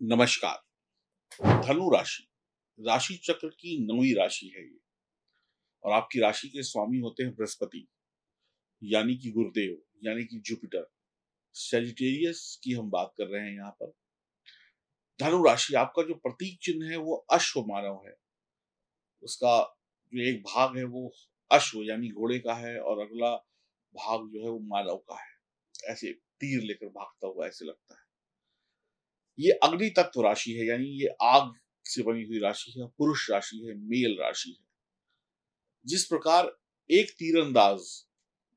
नमस्कार। धनु राशि, राशि चक्र की 9वीं राशि है ये और आपकी राशि के स्वामी होते हैं बृहस्पति, यानी कि गुरुदेव, यानी कि जुपिटर। सजिटेरियस की हम बात कर रहे हैं यहाँ पर। धनु राशि आपका जो प्रतीक चिन्ह है वो अश्व मानव है। उसका जो एक भाग है वो अश्व यानी घोड़े का है और अगला भाग जो है वो मानव का है। ऐसे तीर लेकर भागता हुआ ऐसे लगता है। ये अग्नि तत्व राशि है, यानी ये आग से बनी हुई राशि है, पुरुष राशि है, मेल राशि है। जिस प्रकार एक तीरंदाज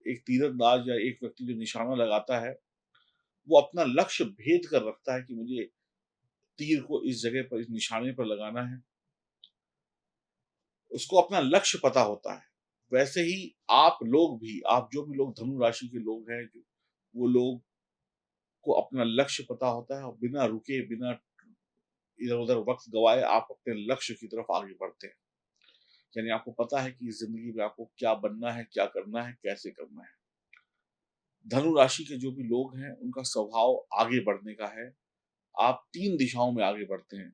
एक तीरंदाज या एक व्यक्ति जो निशाना लगाता है, वो अपना लक्ष्य भेद कर रखता है कि मुझे तीर को इस जगह पर, इस निशाने पर लगाना है। उसको अपना लक्ष्य पता होता है। वैसे ही आप लोग भी, आप जो भी लोग धनु राशि के लोग हैं, वो लोग को अपना लक्ष्य पता होता है और बिना रुके, बिना इधर-उधर वक़्त गँवाए आप अपने लक्ष्य की तरफ आगे बढ़ते हैं। यानी आपको पता है कि इस ज़िंदगी में आपको क्या बनना है, क्या करना है, कैसे करना है। धनु राशि के जो भी लोग हैं, उनका स्वभाव आगे बढ़ने का है। आप 3 दिशाओं में आगे बढ़ते हैं,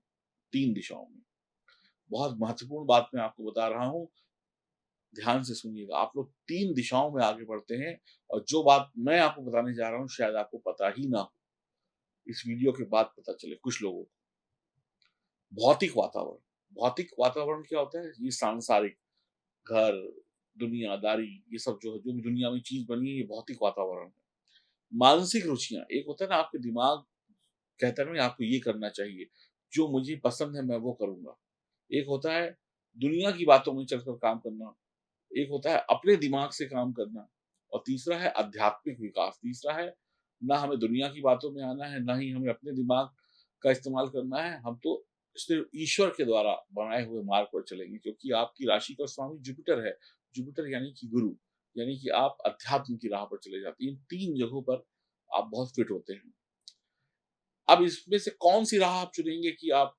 3 दिशाओं में। बहुत महत्वपूर्ण बात मैं आपको बता रहा हूँ, ध्यान से सुनिएगा। आप लोग 3 दिशाओं में आगे बढ़ते हैं और जो बात मैं आपको बताने जा रहा हूँ, शायद आपको पता ही ना हो। इस वीडियो के बाद पता चले कुछ लोगों को। भौतिक वातावरण, भौतिक वातावरण क्या होता है? ये सांसारिक, घर, दुनियादारी, ये सब जो है, जो भी दुनिया में चीज़ बनी है, ये भौतिक वातावरण है। मानसिक रुचियाँ, एक होता है ना आपके दिमाग कहता है ना आपको ये करना चाहिए, जो मुझे पसंद है मैं वो करूँगा। एक होता है दुनिया की बातों में चलकर काम करना, एक होता है अपने दिमाग से काम करना और तीसरा है आध्यात्मिक विकास। तीसरा है ना हमें दुनिया की बातों में आना है, ना ही हमें अपने दिमाग का इस्तेमाल करना है, हम तो सिर्फ़ ईश्वर के द्वारा बनाए हुए मार्ग पर चलेंगे क्योंकि आपकी राशि का स्वामी जुपिटर है। जुपिटर यानी कि गुरु, यानी कि आप अध्यात्म की राह पर चले जाते हैं। इन 3 जगहों पर आप बहुत फिट होते हैं। अब इसमें से कौन-सी राह आप चुनेंगे कि आप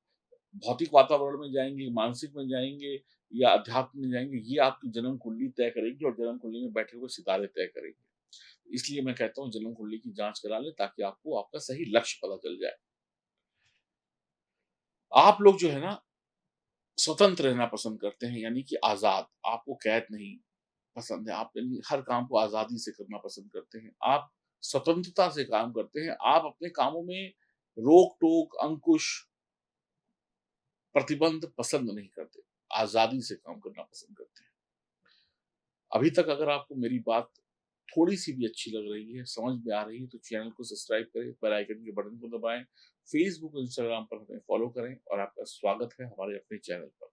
भौतिक वातावरण में जाएँगे, मानसिक में जाएँगे या अध्यात्म में जाएँगे, ये आपकी जन्म कुंडली तय करेगी और जन्म कुंडली में बैठे हुए सितारे तय करेंगे। इसलिए मैं कहता हूँ जन्म कुंडली की जाँच करा लें ताकि आपको आपका सही लक्ष्य पता चल जाए। आप लोग जो है ना स्वतंत्र रहना पसंद करते हैं, यानी कि आज़ाद, आपको कैद नहीं पसंद है, आप यानी हर काम को आज़ादी से करना पसंद करते हैं। आप स्वतंत्रता से काम करते हैं, आप अपने कामों में रोक-टोक, अंकुश, प्रतिबंध पसंद नहीं करते, आज़ादी से काम करना पसंद करते हैं। अभी तक अगर आपको मेरी बात थोड़ी-सी भी अच्छी लग रही है, समझ में आ रही है, तो चैनल को सब्सक्राइब करें, बेल आइकन के बटन को दबाएँ, फ़ेसबुक, इंस्टाग्राम पर हमें फ़ॉलो करें और आपका स्वागत है हमारे अपने चैनल पर।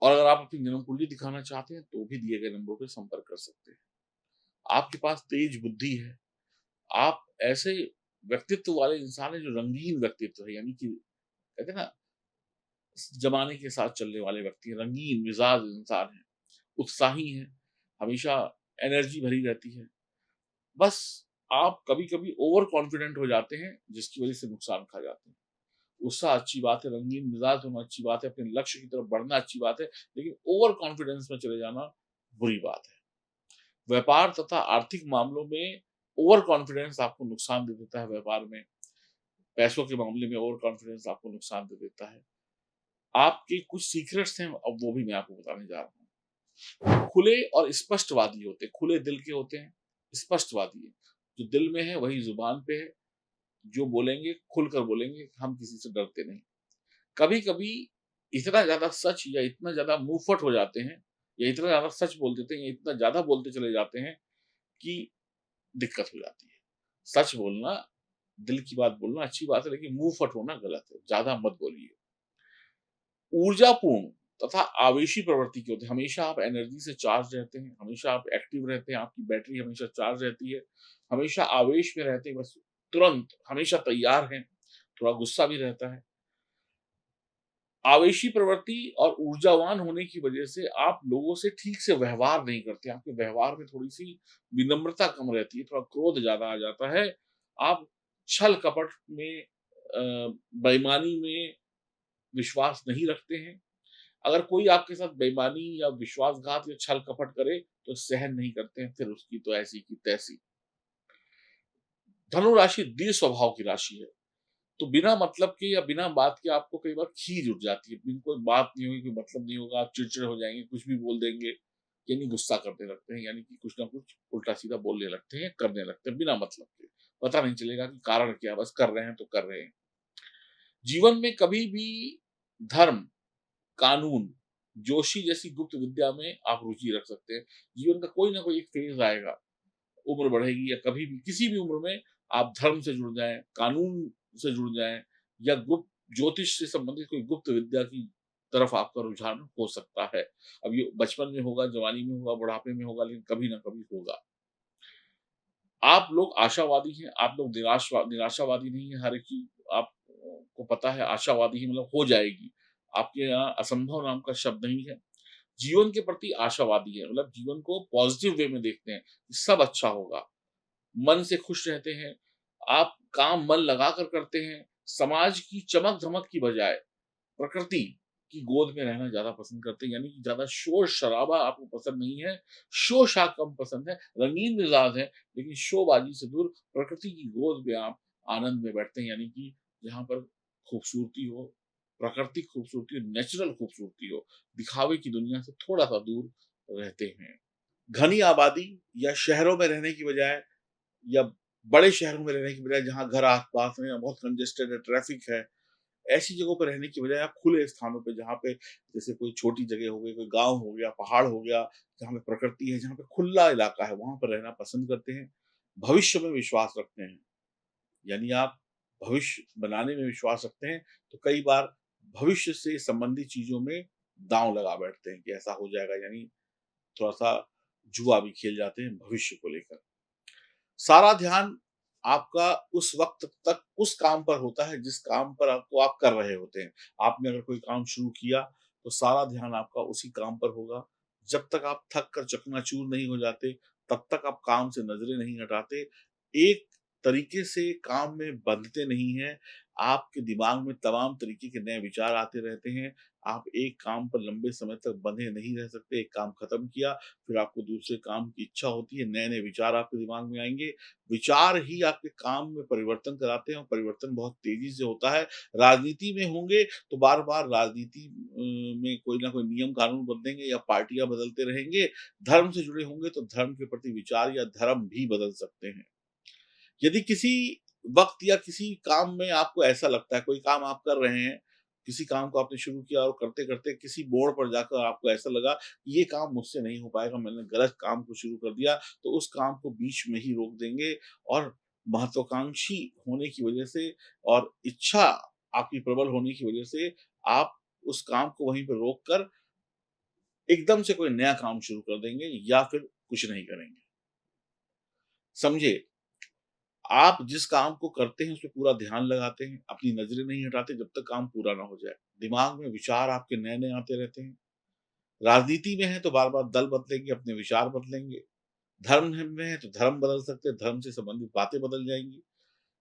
और अगर आप अपनी जन्म कुंडली दिखाना चाहते हैं, तो भी दिए गए नंबरों पे संपर्क कर सकते हैं। आपके पास तेज बुद्धि है, आप ऐसे व्यक्तित्व वाले इंसान हैं जो रंगीन व्यक्तित्व है, यानी कि कहते हैं ना ज़माने के साथ चलने वाले व्यक्ति हैं, रंगीन मिज़ाज इंसान हैं, उत्साही हैं, हमेशा एनर्जी भरी रहती है। बस आप कभी-कभी ओवर कॉन्फिडेंट हो जाते हैं, जिसकी वज़ह से नुकसान खा जाते हैं। उत्साह अच्छी बात है, रंगीन मिज़ाज होना अच्छी बात है, अपने लक्ष्य की तरफ बढ़ना अच्छी बात है, लेकिन ओवर कॉन्फिडेंस में चले जाना बुरी बात है। व्यापार तथा आर्थिक मामलों में ओवर कॉन्फिडेंस आपको नुकसान दे देता है व्यापार में, पैसों के मामले में ओवर कॉन्फिडेंस आपको नुकसान दे देता है। आपके कुछ सीक्रेट्स हैं, अब वो भी मैं आपको बताने जा रहा हूँ। खुले और स्पष्टवादी होते हैं, खुले दिल के होते हैं, स्पष्टवादी हैं। जो दिल में है वही ज़ुबान पे है, जो बोलेंगे खुलकर बोलेंगे, हम किसी से डरते नहीं। कभी-कभी इतना ज़्यादा सच या इतना ज़्यादा मुँहफट हो जाते हैं या इतना ज़्यादा सच बोल देते हैं या इतना ज़्यादा बोलते चले जाते हैं कि दिक्कत हो जाती है। सच बोलना, दिल की बात बोलना अच्छी बात है, लेकिन मुँहफट होना गलत है, ज़्यादा मत बोलिए। ऊर्जापूर्ण तथा आवेशी प्रवृत्ति के होते हैं, हमेशा आप एनर्जी से चार्ज रहते हैं, हमेशा आप एक्टिव रहते हैं, आपकी बैटरी हमेशा चार्ज रहती है, हमेशा आवेश में रहते हैं, बस तुरंत हमेशा तैयार हैं, थोड़ा गुस्सा भी रहता है। आवेशी प्रवृत्ति और ऊर्जावान होने की वजह से आप लोगों से ठीक से व्यवहार नहीं करते, आपके व्यवहार में थोड़ी-सी विनम्रता कम रहती है, थोड़ा क्रोध ज़्यादा आ जाता है। आप छल-कपट में बेईमानी में विश्वास नहीं रखते हैं। अगर कोई आपके साथ बेईमानी या विश्वासघात या छल-कपट करे, तो सहन नहीं करते हैं, फिर उसकी तो ऐसी की तैसी। धनु राशि दृढ़ स्वभाव की राशि है। तो बिना मतलब के या बिना बात के आपको कई बार खीज उठ जाती है। बिन कोई बात नहीं होगी, कोई मतलब नहीं होगा, आप चिड़चिड़े हो जाएँगे, कुछ भी बोल देंगे, यानी गुस्सा करने लगते हैं, यानी कि कुछ ना कुछ उल्टा-सीधा बोलने लगते हैं, करने लगते हैं बिना मतलब के। पता नहीं चलेगा कि कारण क्या है, बस कर रहे हैं तो कर रहे हैं। जीवन में कभी भी धर्म, कानून, जोशी जैसी गुप्त विद्या में आप रुचि रख सकते हैं। जीवन का कोई ना कोई एक फेज़ आएगा, उम्र बढ़ेगी या कभी भी किसी भी उम्र में आप धर्म से जुड़ जाएँ, कानून से जुड़ जाएँ या गुप्त ज्योतिष से संबंधित कोई गुप्त विद्या की तरफ आपका रुझान हो सकता है। अब ये बचपन में होगा, जवानी में होगा, बुढ़ापे में होगा, लेकिन कभी ना कभी होगा। आप लोग आशावादी हैं, आप लोग निराशावादी नहीं हैं, हर एक चीज़ आप को पता है आशावादी हैं मतलब हो जाएगी। आपके यहाँ असंभव नाम का शब्द नहीं है। जीवन के प्रति आशावादी हैं, मतलब जीवन को पॉज़िटिव वे में देखते हैं, कि सब अच्छा होगा। मन से खुश रहते हैं, आप काम मन लगाकर करते हैं, समाज की चमक-धमक की बजाय प्रकृति की गोद में रहना ज़्यादा पसंद करते हैं, यानी कि ज़्यादा शोर-शराबा आपको पसंद नहीं है, शो-शा कम पसंद है, रंगीन मिज़ाज हैं, लेकिन शोबाजी से दूर प्रकृति की गोद में आप आनंद में बैठते हैं, यानी कि जहाँ पर खूबसूरती हो, प्राकृतिक खूबसूरती हो, नेचुरल खूबसूरती हो, दिखावे की दुनिया से थोड़ा-सा दूर रहते हैं। घनी आबादी या शहरों में रहने की बजाय या बड़े शहरों में रहने की बजाय जहाँ घर आस-पास में बहुत कंजेस्टेड है, ट्रैफिक है, ऐसी जगहों पे रहने की बजाय आप खुले स्थानों पे जहाँ पे जैसे कोई छोटी जगह हो गई, कोई गाँव हो गया, पहाड़ हो गया, जहाँ पे प्रकृति है, जहाँ पे खुला इलाका है, वहाँ पर रहना पसंद करते हैं। भविष्य में विश्वास रखते हैं, यानी आप भविष्य बनाने में विश्वास रखते हैं, तो कई बार भविष्य से संबंधित चीज़ों में दाँव लगा बैठते हैं कि ऐसा हो जाएगा, यानी थोड़ा-सा जुआ भी खेल जाते हैं भविष्य को लेकर। सारा ध्यान आपका उस वक़्त तक उस काम पर होता है जिस काम पर आपको आप कर रहे होते हैं। आपने अगर कोई काम शुरू किया तो सारा ध्यान आपका उसी काम पर होगा। जब तक आप थक कर चकनाचूर नहीं हो जाते, तब तक आप काम से नज़रें नहीं हटाते। एक तरीके से काम में बंधते नहीं हैं। आपके दिमाग में तमाम तरीके के नए विचार आते रहते हैं। आप एक काम पर लंबे समय तक बंधे नहीं रह सकते। एक काम खत्म किया, फिर आपको दूसरे काम की इच्छा होती है, नए-नए विचार आपके दिमाग में आएँगे। विचार ही आपके काम में परिवर्तन कराते हैं और परिवर्तन बहुत तेज़ी से होता है। राजनीति में होंगे तो बार-बार राजनीति में कोई ना कोई नियम कानून बदलेंगे या पार्टियाँ बदलते रहेंगे। धर्म से जुड़े होंगे तो धर्म के प्रति विचार या धर्म भी बदल सकते हैं। यदि किसी वक़्त या किसी काम में आपको ऐसा लगता है, कोई काम आप कर रहे हैं, किसी काम को आपने शुरू किया और करते-करते किसी मोड़ पर जाकर आपको ऐसा लगा, कि ये काम मुझसे नहीं हो पाएगा, मैंने गलत काम को शुरू कर दिया, तो उस काम को बीच में ही रोक देंगे और महत्वाकांक्षी होने की वजह से और इच्छा आपकी प्रबल होने की वजह से आप उस काम को वहीं पे रोक कर एकदम से कोई नया काम शुरू कर देंगे या फिर कुछ नहीं करेंगे। समझे? आप जिस काम को करते हैं, उसपे पूरा ध्यान लगाते हैं, अपनी नज़रें नहीं हटाते जब तक काम पूरा ना हो जाए। दिमाग में विचार आपके नए-नए आते रहते हैं। राजनीति में हैं तो बार-बार दल बदलेंगे, अपने विचार बदलेंगे। धर्म है में है तो धर्म बदल सकते हैं, धर्म से संबंधित बातें बदल जाएँगी।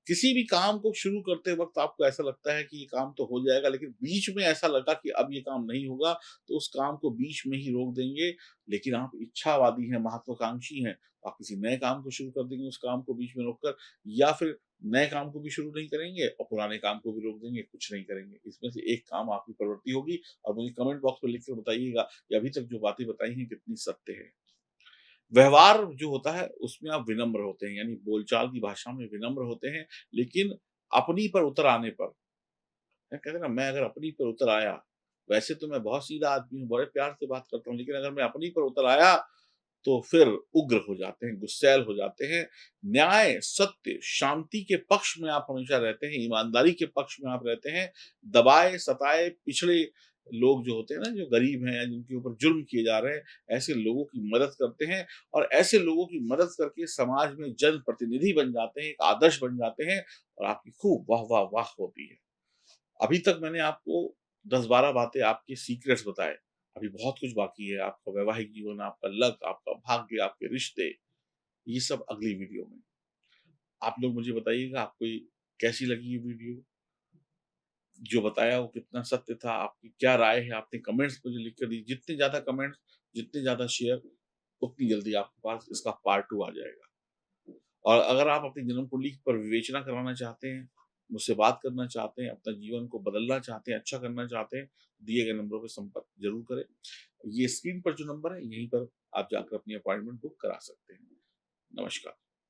किसी भी काम को शुरू करते वक़्त आपको ऐसा लगता है कि ये काम तो हो जाएगा, लेकिन बीच में ऐसा लगा कि अब ये काम नहीं होगा, तो उस काम को बीच में ही रोक देंगे। लेकिन आप इच्छावादी हैं, महत्वाकांक्षी हैं, तो आप किसी नए काम को शुरू कर देंगे उस काम को बीच में रोककर या फिर नए काम को भी शुरू नहीं करेंगे और पुराने काम को भी रोक देंगे, कुछ नहीं करेंगे। इसमें से एक काम आपकी प्रवृत्ति होगी और मुझे कमेंट बॉक्स में लिख के बताइएगा कि अभी तक जो बातें बताई हैं कितनी सत्य है। व्यवहार जो होता है उसमें आप विनम्र होते हैं, यानी बोलचाल की भाषा में विनम्र होते हैं, लेकिन अपनी पर उतर आने पर कहते हैं ना मैं अगर अपनी पर उतर आया, वैसे तो मैं बहुत सीधा आदमी हूँ, बड़े प्यार से बात करता हूँ, लेकिन अगर मैं अपनी पर उतर आया, तो फिर उग्र हो जाते हैं, गुस्सैल हो जाते हैं। न्याय, सत्य, शांति के पक्ष में आप हमेशा रहते हैं, ईमानदारी के पक्ष में आप रहते हैं। दबाए, सताए, पिछड़े लोग जो होते हैं ना, जो गरीब हैं या जिनके ऊपर जुल्म किए जा रहे हैं, ऐसे लोगों की मदद करते हैं और ऐसे लोगों की मदद करके समाज में जनप्रतिनिधि बन जाते हैं, एक आदर्श बन जाते हैं और आपकी खूब वाह, वाह, वाह होती है। अभी तक मैंने आपको 10-12 बातें आपके सीक्रेट्स बताए। अभी बहुत कुछ बाकी है, आपका वैवाहिक जीवन, आपका लक, आपका भाग्य, आपके रिश्ते, ये सब अगली वीडियो में। आप लोग मुझे बताइएगा आपको ये कैसी लगी ये वीडियो? जो बताया वो कितना सत्य था? आपकी क्या राय है? आपने कमेंट्स मुझे लिख कर दी जितने ज़्यादा कमेंट्स, जितने ज़्यादा शेयर, उतनी जल्दी आपके पास इसका पार्ट 2 आ जाएगा। और अगर आप अपनी जन्म कुंडली पर विवेचना करवाना चाहते हैं, मुझसे बात करना चाहते हैं, अपना जीवन को बदलना चाहते हैं, अच्छा करना चाहते हैं, दिए गए नंबरों पे संपर्क ज़रूर करें। ये स्क्रीन पर जो नंबर है, यहीं पर आप जाकर अपनी अपॉइंटमेंट बुक करा सकते हैं। नमस्कार।